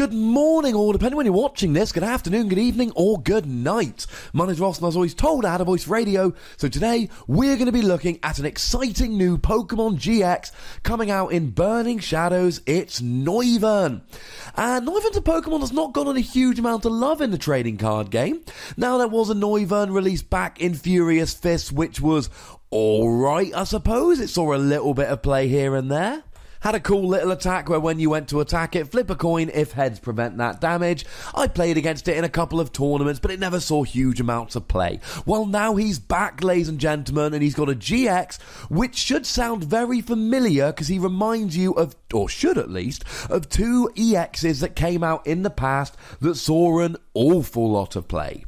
Good morning, or depending when you're watching this, good afternoon, good evening, or good night. My name's Ross, and as always told, I had a voice radio. So today, we're going to be looking at an exciting new Pokémon GX coming out in Burning Shadows. It's Noivern. And Noivern's a Pokémon that's not gotten a huge amount of love in the trading card game. Now, there was a Noivern released back in Furious Fist, which was alright, I suppose. It saw a little bit of play here and there. Had a cool little attack where when you went to attack it, flip a coin if heads prevent that damage. I played against it in a couple of tournaments, but it never saw huge amounts of play. Well, now he's back, ladies and gentlemen, and he's got a GX, which should sound very familiar because he reminds you of, or should at least, of two EXs that came out in the past that saw an awful lot of play.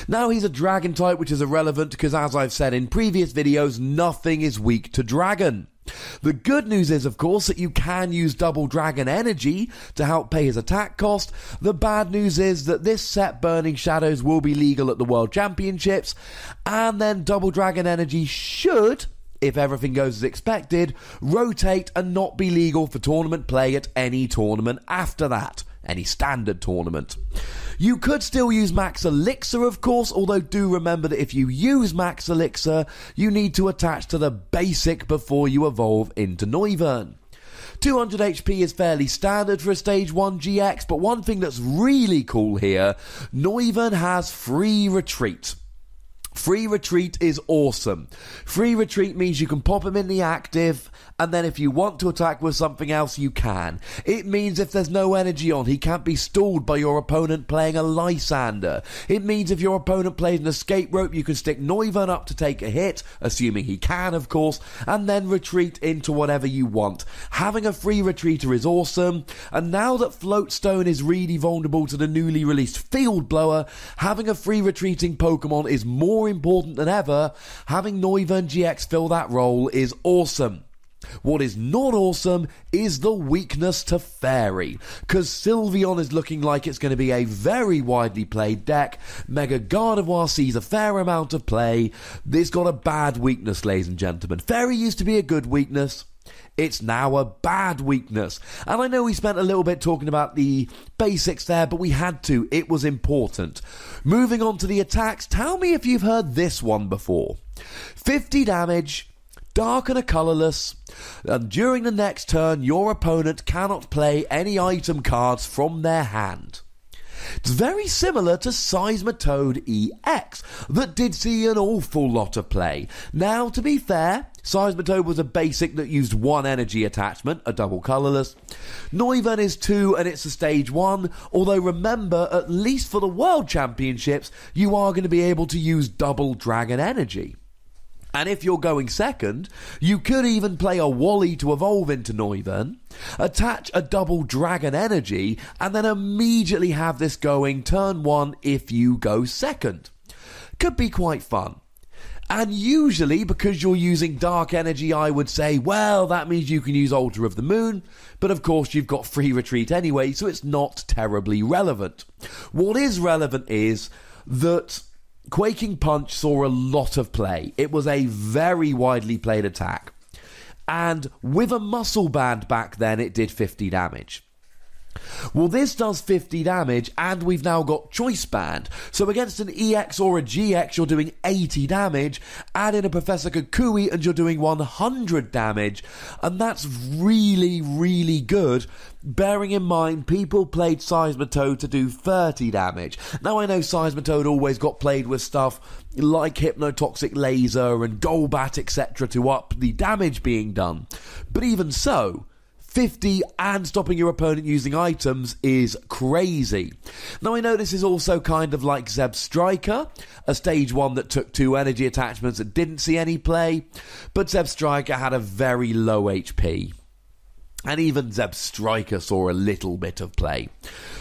Now he's a dragon type, which is irrelevant because, as I've said in previous videos, nothing is weak to dragon. The good news is, of course, that you can use double dragon energy to help pay his attack cost. The bad news is that this set, Burning Shadows, will be legal at the World Championships, and then double dragon energy should, if everything goes as expected, rotate and not be legal for tournament play at any tournament after that. Any standard tournament. You could still use Max Elixir, of course, although do remember that if you use Max Elixir, you need to attach to the basic before you evolve into Noivern. 200 HP is fairly standard for a Stage 1 GX, but one thing that's really cool here, Noivern has free retreat. Free retreat is awesome. Free retreat means you can pop him in the active, and then if you want to attack with something else, you can. It means if there's no energy on, he can't be stalled by your opponent playing a Lysander. It means if your opponent plays an escape rope, you can stick Noivern up to take a hit, assuming he can, of course, and then retreat into whatever you want. Having a free retreater is awesome, and now that Floatstone is really vulnerable to the newly released Field Blower, having a free retreating Pokemon is more important than ever. Having Noivern GX fill that role is awesome. What is not awesome is the weakness to Fairy, because Sylveon is looking like it's going to be a very widely played deck. Mega Gardevoir sees a fair amount of play. It's got a bad weakness, ladies and gentlemen. Fairy used to be a good weakness. It's now a bad weakness. And I know we spent a little bit talking about the basics there, but we had to. It was important. Moving on to the attacks, tell me if you've heard this one before. 50 damage, dark and a colourless, and during the next turn, your opponent cannot play any item cards from their hand. It's very similar to Seismitoad EX, that did see an awful lot of play. Now, to be fair, Seismitoad was a basic that used one energy attachment, a double colourless. Noivern is 2 and it's a Stage 1, although remember, at least for the World Championships, you are going to be able to use double dragon energy. And if you're going second, you could even play a Wally to evolve into Noivern, attach a double dragon energy, and then immediately have this going turn 1 if you go second. Could be quite fun. And usually, because you're using dark energy, I would say, well, that means you can use Altar of the Moon, but of course you've got free retreat anyway, so it's not terribly relevant. What is relevant is that Quaking Punch saw a lot of play. It was a very widely played attack. And with a muscle band back then, it did 50 damage. Well, this does 50 damage, and we've now got Choice Band. So against an EX or a GX, you're doing 80 damage. Add in a Professor Kukui, and you're doing 100 damage. And that's really, really good, bearing in mind people played Seismitoad to do 30 damage. Now, I know Seismitoad always got played with stuff like Hypnotoxic Laser and Golbat, etc. to up the damage being done. But even so, 50 and stopping your opponent using items is crazy. Now, I know this is also kind of like Zebstrika, a Stage 1 that took 2 energy attachments that didn't see any play, but Zebstrika had a very low HP. And even Zebstrika saw a little bit of play.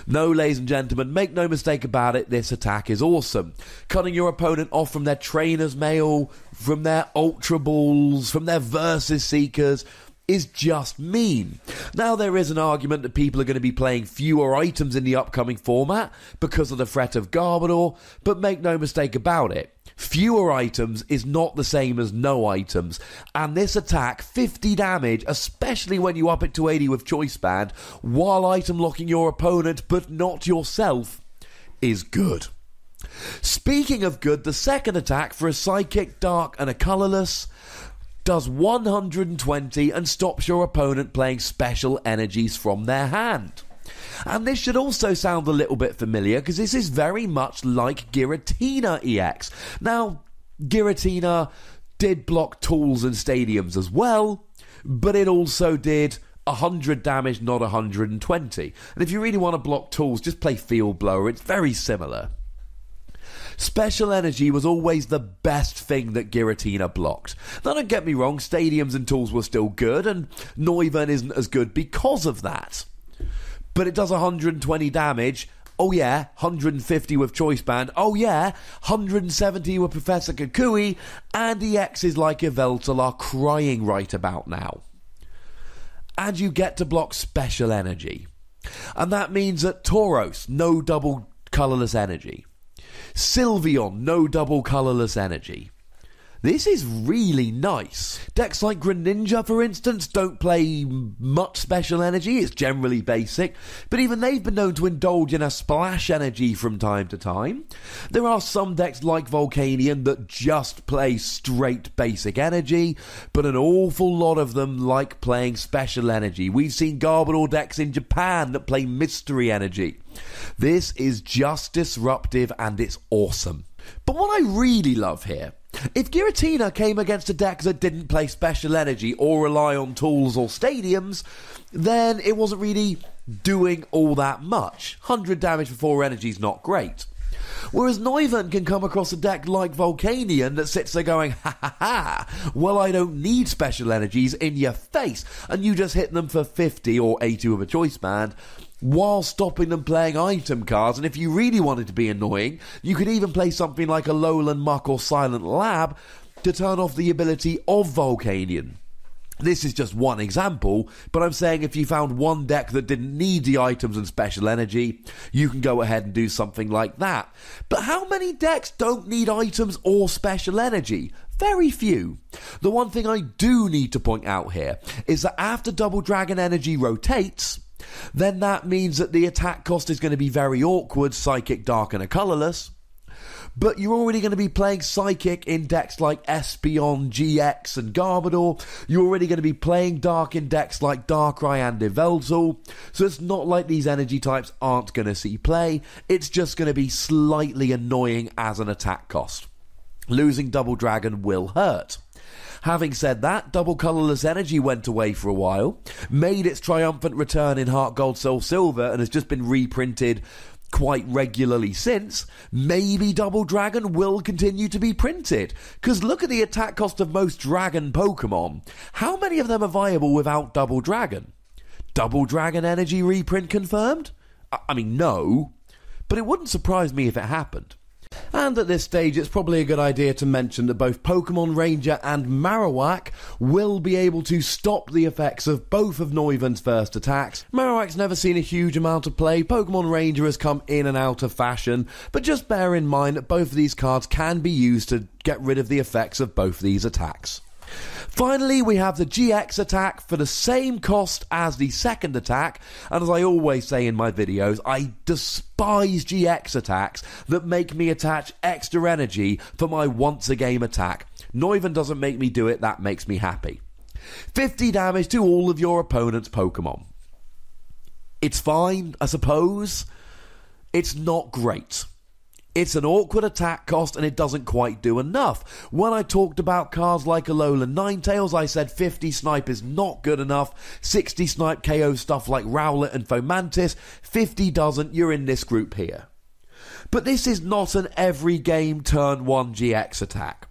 No, ladies and gentlemen, make no mistake about it, this attack is awesome. Cutting your opponent off from their Trainer's Mail, from their Ultra Balls, from their Versus Seekers, is just mean. Now, there is an argument that people are going to be playing fewer items in the upcoming format because of the threat of Garbodor, but make no mistake about it. fewer items is not the same as no items, and this attack, 50 damage, especially when you up it to 80 with Choice Band, while item locking your opponent but not yourself, is good. Speaking of good, the second attack for a Psychic, Dark and a Colourless does 120 and stops your opponent playing special energies from their hand. And this should also sound a little bit familiar, because this is very much like Giratina EX. Now, Giratina did block tools and stadiums as well, but it also did 100 damage, not 120. And if you really want to block tools, just play Field Blower. It's very similar. Special energy was always the best thing that Giratina blocked. Now, don't get me wrong, stadiums and tools were still good, and Noivern isn't as good because of that. But it does 120 damage. Oh yeah, 150 with Choice Band. Oh yeah, 170 with Professor Kukui, and EXs like Yveltal are crying right about now. And you get to block special energy. And that means that Tauros, no double colourless energy. Sylveon, no double colourless energy. This is really nice. Decks like Greninja, for instance, don't play much special energy. It's generally basic. But even they've been known to indulge in a splash energy from time to time. There are some decks like Volcanion that just play straight basic energy, but an awful lot of them like playing special energy. We've seen Garbodor decks in Japan that play mystery energy. This is just disruptive and it's awesome. But what I really love here, if Giratina came against a deck that didn't play special energy or rely on tools or stadiums, then it wasn't really doing all that much. 100 damage for 4 energy is not great. Whereas Noivern can come across a deck like Volcanion that sits there going, ha ha ha, well, I don't need special energies, in your face, and you just hit them for 50 or 80 with a Choice Band, while stopping them playing item cards. And if you really wanted to be annoying, you could even play something like a Lowland Muck or Silent Lab to turn off the ability of Volcanion. This is just one example, but I'm saying if you found one deck that didn't need the items and special energy, you can go ahead and do something like that. But how many decks don't need items or special energy? Very few. The one thing I do need to point out here is that after Double Dragon Energy rotates, then that means that the attack cost is going to be very awkward, Psychic, Dark and a Colourless. But you're already going to be playing Psychic in decks like Espeon, GX and Garbodor. You're already going to be playing Dark in decks like Darkrai and Yveltal. So it's not like these energy types aren't going to see play. It's just going to be slightly annoying as an attack cost. Losing Double Dragon will hurt. Having said that, double colourless energy went away for a while, made its triumphant return in Heart Gold Soul Silver, and has just been reprinted quite regularly since. Maybe Double Dragon will continue to be printed, because look at the attack cost of most Dragon Pokemon. How many of them are viable without Double Dragon? Double Dragon energy reprint confirmed? I mean, no, but it wouldn't surprise me if it happened. And at this stage, it's probably a good idea to mention that both Pokemon Ranger and Marowak will be able to stop the effects of both of Noivern's first attacks. Marowak's never seen a huge amount of play, Pokemon Ranger has come in and out of fashion, but just bear in mind that both of these cards can be used to get rid of the effects of both these attacks. Finally, we have the GX attack for the same cost as the second attack, and as I always say in my videos, I despise GX attacks that make me attach extra energy for my once-a-game attack. Noivern doesn't make me do it, that makes me happy. 50 damage to all of your opponent's Pokemon. It's fine, I suppose. It's not great. It's an awkward attack cost and it doesn't quite do enough. When I talked about cards like Alolan Ninetales, I said 50 Snipe is not good enough. 60 Snipe KO stuff like Rowlet and Fomantis. 50 doesn't, you're in this group here. But this is not an every game turn 1 GX attack.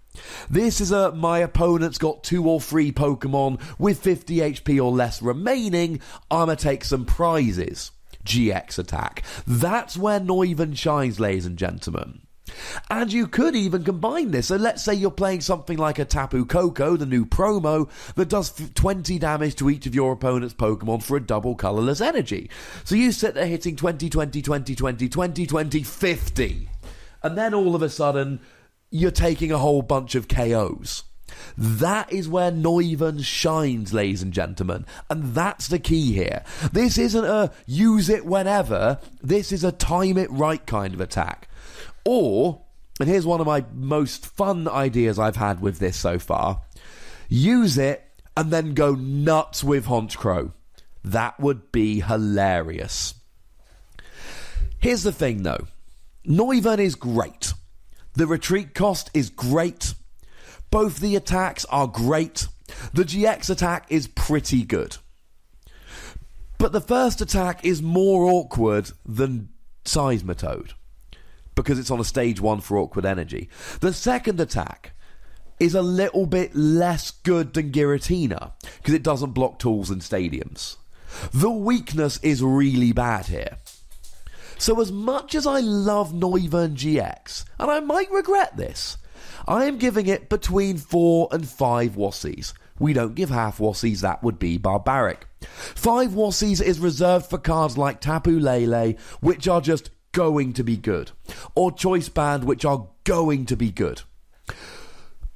This is a my opponent's got 2 or 3 Pokemon with 50 HP or less remaining, I'ma take some prizes. GX attack. That's where Noivern shines, ladies and gentlemen. And you could even combine this. So let's say you're playing something like a Tapu Koko, the new promo, that does 20 damage to each of your opponent's Pokemon for a double colourless energy. So you sit there hitting 20, 20, 20, 20, 20, 20, 50. And then all of a sudden, you're taking a whole bunch of KOs. That is where Noivern shines, ladies and gentlemen, and that's the key here. This isn't a use it whenever, this is a time it right kind of attack. Or, and here's one of my most fun ideas I've had with this so far, use it and then go nuts with Honchkrow. That would be hilarious. Here's the thing though, Noivern is great. The retreat cost is great. Both the attacks are great. The GX attack is pretty good. But the first attack is more awkward than Seismitoad, because it's on a stage 1 for awkward energy. The second attack is a little bit less good than Giratina, because it doesn't block tools in stadiums. The weakness is really bad here. So as much as I love Noivern GX, and I might regret this, I am giving it between 4 and 5 Wassies. We don't give half Wassies, that would be barbaric. 5 Wassies is reserved for cards like Tapu Lele, which are just going to be good, or Choice Band, which are going to be good.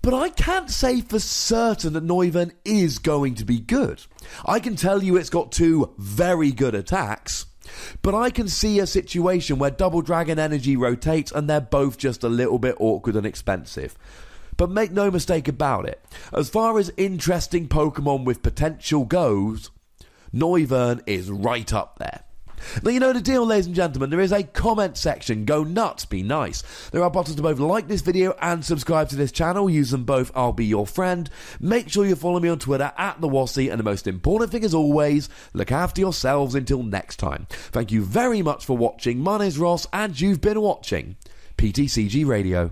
But I can't say for certain that Noivern is going to be good. I can tell you it's got 2 very good attacks, but I can see a situation where Double Dragon Energy rotates and they're both just a little bit awkward and expensive. But make no mistake about it, as far as interesting Pokemon with potential goes, Noivern is right up there. Now you know the deal, ladies and gentlemen, there is a comment section. Go nuts, be nice. There are buttons to both like this video and subscribe to this channel. Use them both, I'll be your friend. Make sure you follow me on Twitter @TheWassie, and the most important thing as always, look after yourselves until next time. Thank you very much for watching. My name's Ross and you've been watching PTCG Radio.